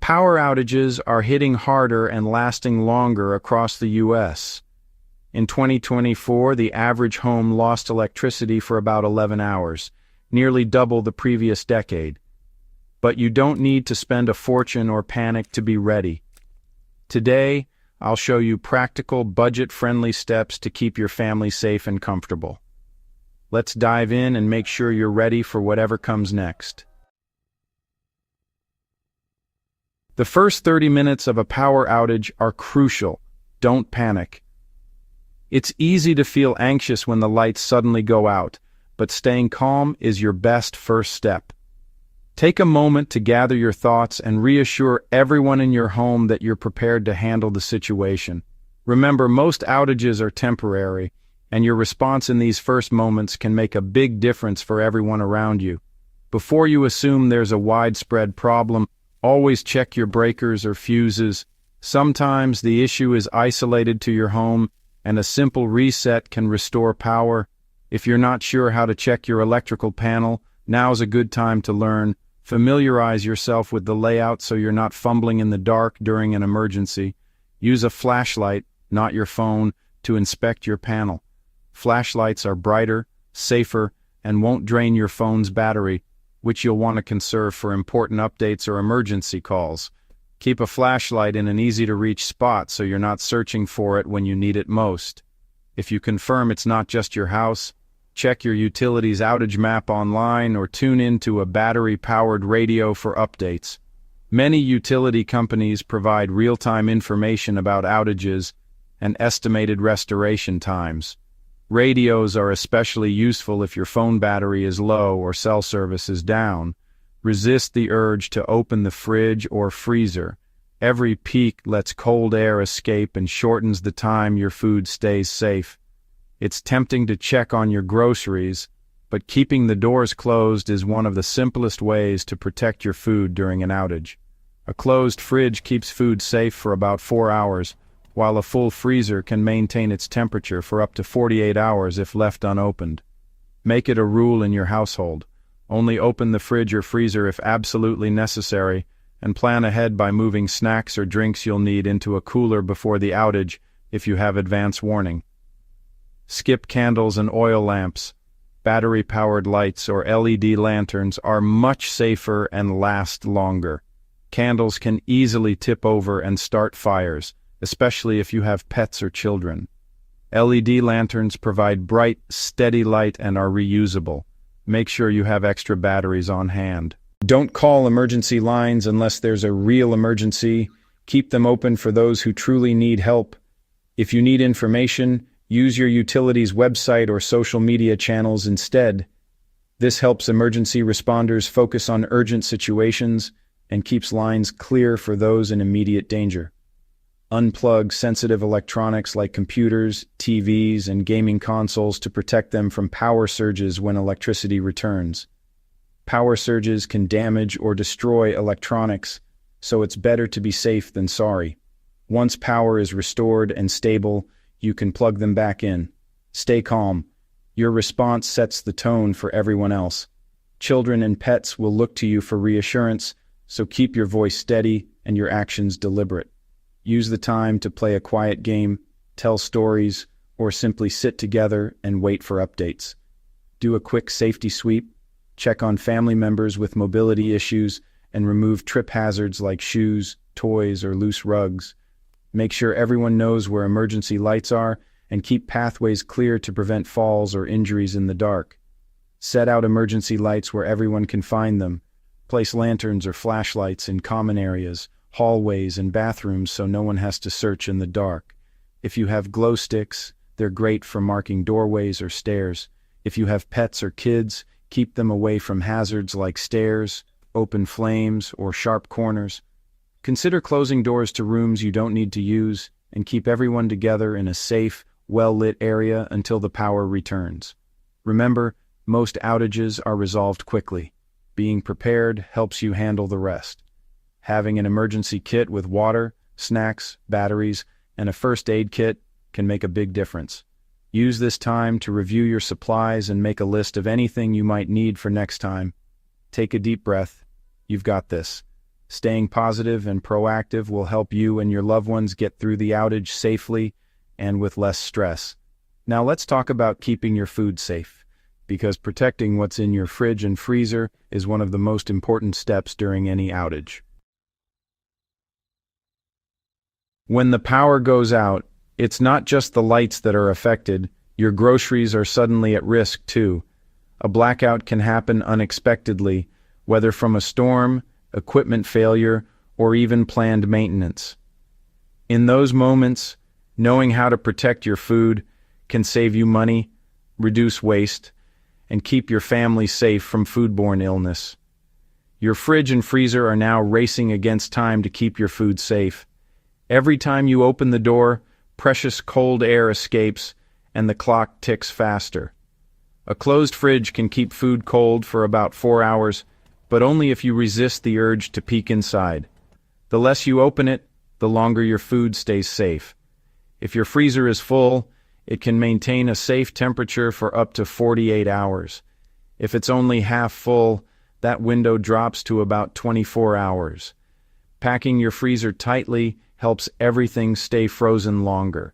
Power outages are hitting harder and lasting longer across the U.S. In 2024, the average home lost electricity for about 11 hours, nearly double the previous decade. But you don't need to spend a fortune or panic to be ready. Today, I'll show you practical, budget-friendly steps to keep your family safe and comfortable. Let's dive in and make sure you're ready for whatever comes next. The first 30 minutes of a power outage are crucial. Don't panic. It's easy to feel anxious when the lights suddenly go out, but staying calm is your best first step. Take a moment to gather your thoughts and reassure everyone in your home that you're prepared to handle the situation. Remember, most outages are temporary, and your response in these first moments can make a big difference for everyone around you. Before you assume there's a widespread problem, always check your breakers or fuses. Sometimes the issue is isolated to your home, and a simple reset can restore power. If you're not sure how to check your electrical panel, now's a good time to learn. Familiarize yourself with the layout so you're not fumbling in the dark during an emergency. Use a flashlight, not your phone, to inspect your panel. Flashlights are brighter, safer, and won't drain your phone's battery, which you'll want to conserve for important updates or emergency calls. Keep a flashlight in an easy-to-reach spot so you're not searching for it when you need it most. If you confirm it's not just your house, check your utility's outage map online or tune into a battery-powered radio for updates. Many utility companies provide real-time information about outages and estimated restoration times. Radios are especially useful if your phone battery is low or cell service is down. Resist the urge to open the fridge or freezer. Every peak lets cold air escape and shortens the time your food stays safe. It's tempting to check on your groceries, but keeping the doors closed is one of the simplest ways to protect your food during an outage. A closed fridge keeps food safe for about 4 hours, while a full freezer can maintain its temperature for up to 48 hours if left unopened. Make it a rule in your household. Only open the fridge or freezer if absolutely necessary, and plan ahead by moving snacks or drinks you'll need into a cooler before the outage if you have advance warning. Skip candles and oil lamps. Battery-powered lights or LED lanterns are much safer and last longer. Candles can easily tip over and start fires, especially if you have pets or children. LED lanterns provide bright, steady light and are reusable. Make sure you have extra batteries on hand. Don't call emergency lines unless there's a real emergency. Keep them open for those who truly need help. If you need information, use your utility's website or social media channels instead. This helps emergency responders focus on urgent situations and keeps lines clear for those in immediate danger. Unplug sensitive electronics like computers, TVs, and gaming consoles to protect them from power surges when electricity returns. Power surges can damage or destroy electronics, so it's better to be safe than sorry. Once power is restored and stable, you can plug them back in. Stay calm. Your response sets the tone for everyone else. Children and pets will look to you for reassurance, so keep your voice steady and your actions deliberate. Use the time to play a quiet game, tell stories, or simply sit together and wait for updates. Do a quick safety sweep, check on family members with mobility issues, and remove trip hazards like shoes, toys, or loose rugs. Make sure everyone knows where emergency lights are and keep pathways clear to prevent falls or injuries in the dark. Set out emergency lights where everyone can find them. Place lanterns or flashlights in common areas, hallways, and bathrooms so no one has to search in the dark. If you have glow sticks, they're great for marking doorways or stairs. If you have pets or kids, keep them away from hazards like stairs, open flames, or sharp corners. Consider closing doors to rooms you don't need to use, and keep everyone together in a safe, well-lit area until the power returns. Remember, most outages are resolved quickly. Being prepared helps you handle the rest. Having an emergency kit with water, snacks, batteries, and a first aid kit can make a big difference. Use this time to review your supplies and make a list of anything you might need for next time. Take a deep breath. You've got this. Staying positive and proactive will help you and your loved ones get through the outage safely and with less stress. Now let's talk about keeping your food safe, because protecting what's in your fridge and freezer is one of the most important steps during any outage. When the power goes out, it's not just the lights that are affected, your groceries are suddenly at risk too. A blackout can happen unexpectedly, whether from a storm, equipment failure, or even planned maintenance. In those moments, knowing how to protect your food can save you money, reduce waste, and keep your family safe from foodborne illness. Your fridge and freezer are now racing against time to keep your food safe. Every time you open the door, precious cold air escapes and the clock ticks faster. A closed fridge can keep food cold for about 4 hours, but only if you resist the urge to peek inside. The less you open it, the longer your food stays safe. If your freezer is full, it can maintain a safe temperature for up to 48 hours. If it's only half full, that window drops to about 24 hours. Packing your freezer tightly helps everything stay frozen longer.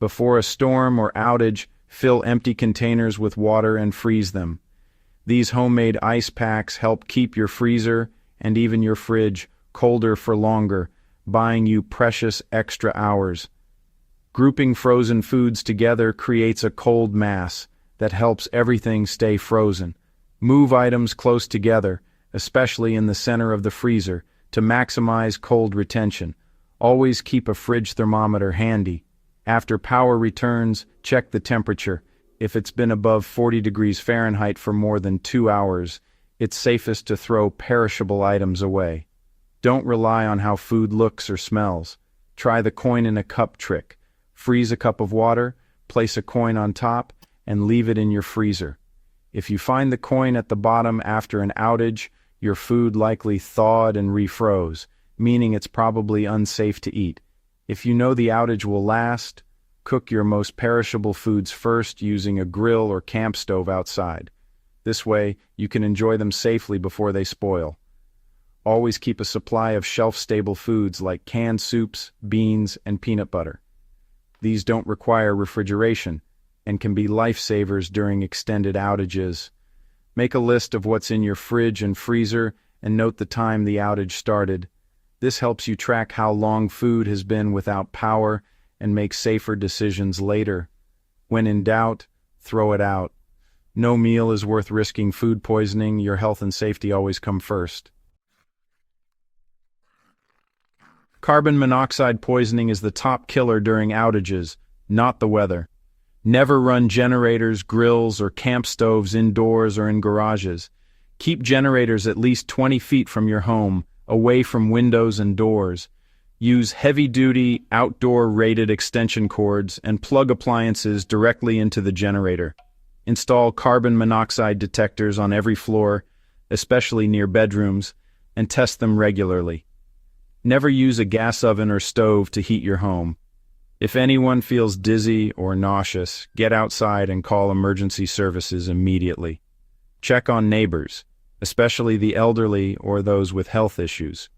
Before a storm or outage, fill empty containers with water and freeze them. These homemade ice packs help keep your freezer and even your fridge colder for longer, buying you precious extra hours. Grouping frozen foods together creates a cold mass that helps everything stay frozen. Move items close together, especially in the center of the freezer, to maximize cold retention. Always keep a fridge thermometer handy. After power returns, check the temperature. If it's been above 40 degrees Fahrenheit for more than 2 hours, it's safest to throw perishable items away. Don't rely on how food looks or smells. Try the coin in a cup trick. Freeze a cup of water, place a coin on top, and leave it in your freezer. If you find the coin at the bottom after an outage, your food likely thawed and refroze, meaning it's probably unsafe to eat. If you know the outage will last, cook your most perishable foods first using a grill or camp stove outside. This way, you can enjoy them safely before they spoil. Always keep a supply of shelf-stable foods like canned soups, beans, and peanut butter. These don't require refrigeration and can be lifesavers during extended outages. Make a list of what's in your fridge and freezer and note the time the outage started. This helps you track how long food has been without power and make safer decisions later. When in doubt, throw it out. No meal is worth risking food poisoning. Your health and safety always come first. Carbon monoxide poisoning is the top killer during outages, not the weather. Never run generators, grills, or camp stoves indoors or in garages. Keep generators at least 20 feet from your home, away from windows and doors. Use heavy-duty, outdoor-rated extension cords and plug appliances directly into the generator. Install carbon monoxide detectors on every floor, especially near bedrooms, and test them regularly. Never use a gas oven or stove to heat your home. If anyone feels dizzy or nauseous, get outside and call emergency services immediately. Check on neighbors, especially the elderly or those with health issues.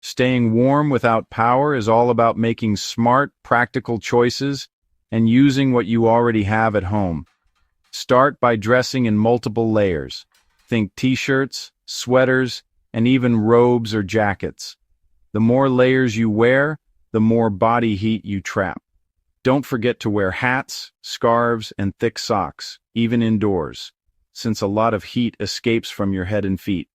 Staying warm without power is all about making smart, practical choices and using what you already have at home. Start by dressing in multiple layers. Think t-shirts, sweaters, and even robes or jackets. The more layers you wear, the more body heat you trap. Don't forget to wear hats, scarves, and thick socks, even indoors, since a lot of heat escapes from your head and feet.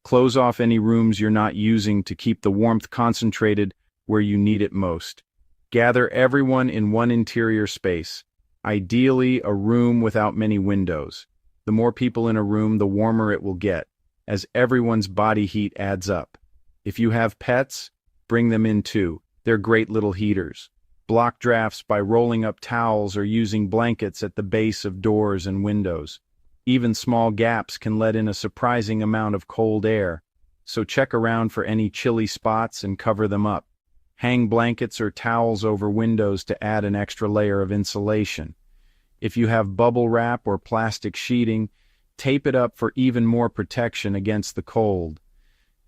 Close off any rooms you're not using to keep the warmth concentrated where you need it most. Gather everyone in one interior space, ideally a room without many windows. The more people in a room, the warmer it will get, as everyone's body heat adds up. If you have pets, bring them in too. They're great little heaters. Block drafts by rolling up towels or using blankets at the base of doors and windows. Even small gaps can let in a surprising amount of cold air, so check around for any chilly spots and cover them up. Hang blankets or towels over windows to add an extra layer of insulation. If you have bubble wrap or plastic sheeting, Tape it up for even more protection against the cold.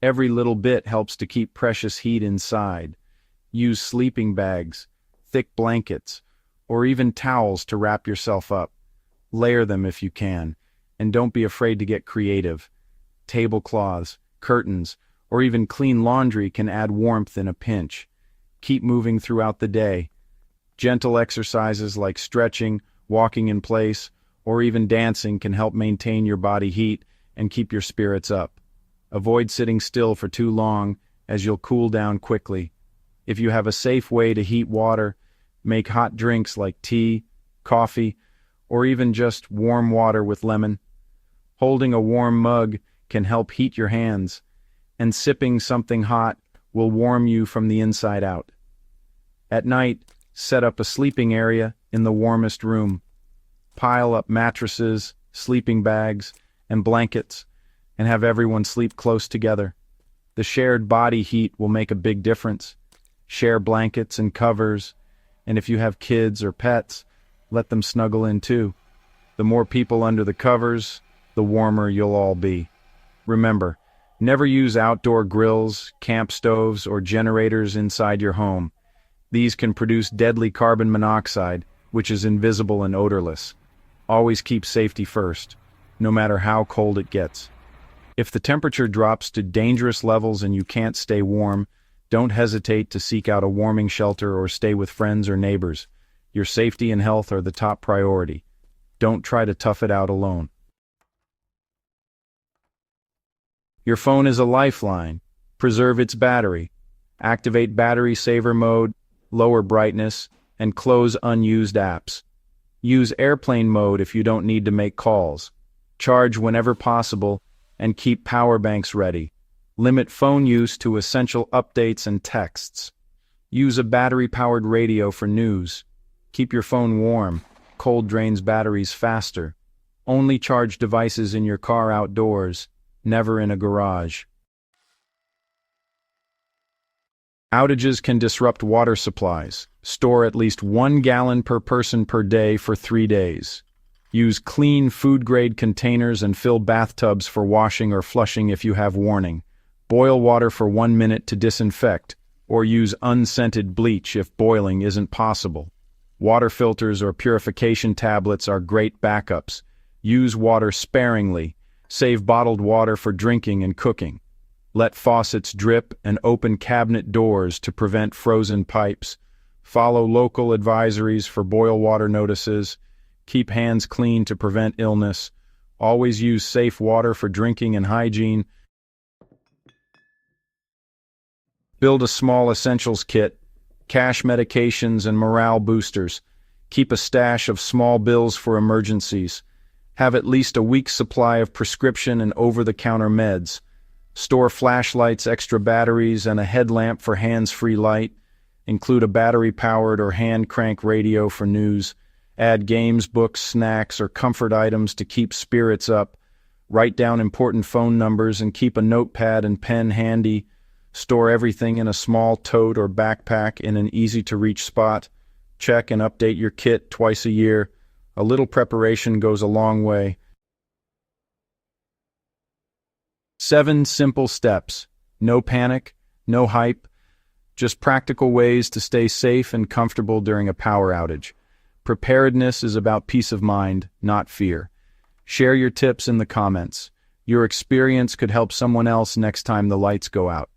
Every little bit helps to keep precious heat inside. Use sleeping bags, thick blankets, or even towels to wrap yourself up. Layer them if you can, and don't be afraid to get creative. Tablecloths, curtains, or even clean laundry can add warmth in a pinch. Keep moving throughout the day. Gentle exercises like stretching, walking in place, or even dancing can help maintain your body heat and keep your spirits up. Avoid sitting still for too long, as you'll cool down quickly. If you have a safe way to heat water, make hot drinks like tea, coffee, or even just warm water with lemon. Holding a warm mug can help heat your hands, and sipping something hot will warm you from the inside out. At night, set up a sleeping area in the warmest room. Pile up mattresses, sleeping bags, and blankets, and have everyone sleep close together. The shared body heat will make a big difference. Share blankets and covers, and if you have kids or pets, let them snuggle in too. The more people under the covers, the warmer you'll all be. Remember, never use outdoor grills, camp stoves, or generators inside your home. These can produce deadly carbon monoxide, which is invisible and odorless. Always keep safety first, no matter how cold it gets. If the temperature drops to dangerous levels and you can't stay warm, don't hesitate to seek out a warming shelter or stay with friends or neighbors. Your safety and health are the top priority. Don't try to tough it out alone. Your phone is a lifeline. Preserve its battery. Activate battery saver mode, lower brightness, and close unused apps. Use airplane mode if you don't need to make calls. Charge whenever possible, and keep power banks ready. Limit phone use to essential updates and texts. Use a battery-powered radio for news. Keep your phone warm. Cold drains batteries faster. Only charge devices in your car outdoors, never in a garage. Outages can disrupt water supplies. Store at least 1 gallon per person per day for 3 days. Use clean food-grade containers and fill bathtubs for washing or flushing if you have warning. Boil water for 1 minute to disinfect, or use unscented bleach if boiling isn't possible. Water filters or purification tablets are great backups. Use water sparingly. Save bottled water for drinking and cooking. Let faucets drip and open cabinet doors to prevent frozen pipes. Follow local advisories for boil water notices. Keep hands clean to prevent illness. Always use safe water for drinking and hygiene. Build a small essentials kit, cache medications and morale boosters. Keep a stash of small bills for emergencies. Have at least a week's supply of prescription and over-the-counter meds. Store flashlights, extra batteries, and a headlamp for hands-free light. Include a battery-powered or hand-crank radio for news. Add games, books, snacks, or comfort items to keep spirits up. Write down important phone numbers and keep a notepad and pen handy. Store everything in a small tote or backpack in an easy-to-reach spot. Check and update your kit twice a year. A little preparation goes a long way. 7 simple steps. No panic, no hype, just practical ways to stay safe and comfortable during a power outage. Preparedness is about peace of mind, not fear. Share your tips in the comments. Your experience could help someone else next time the lights go out.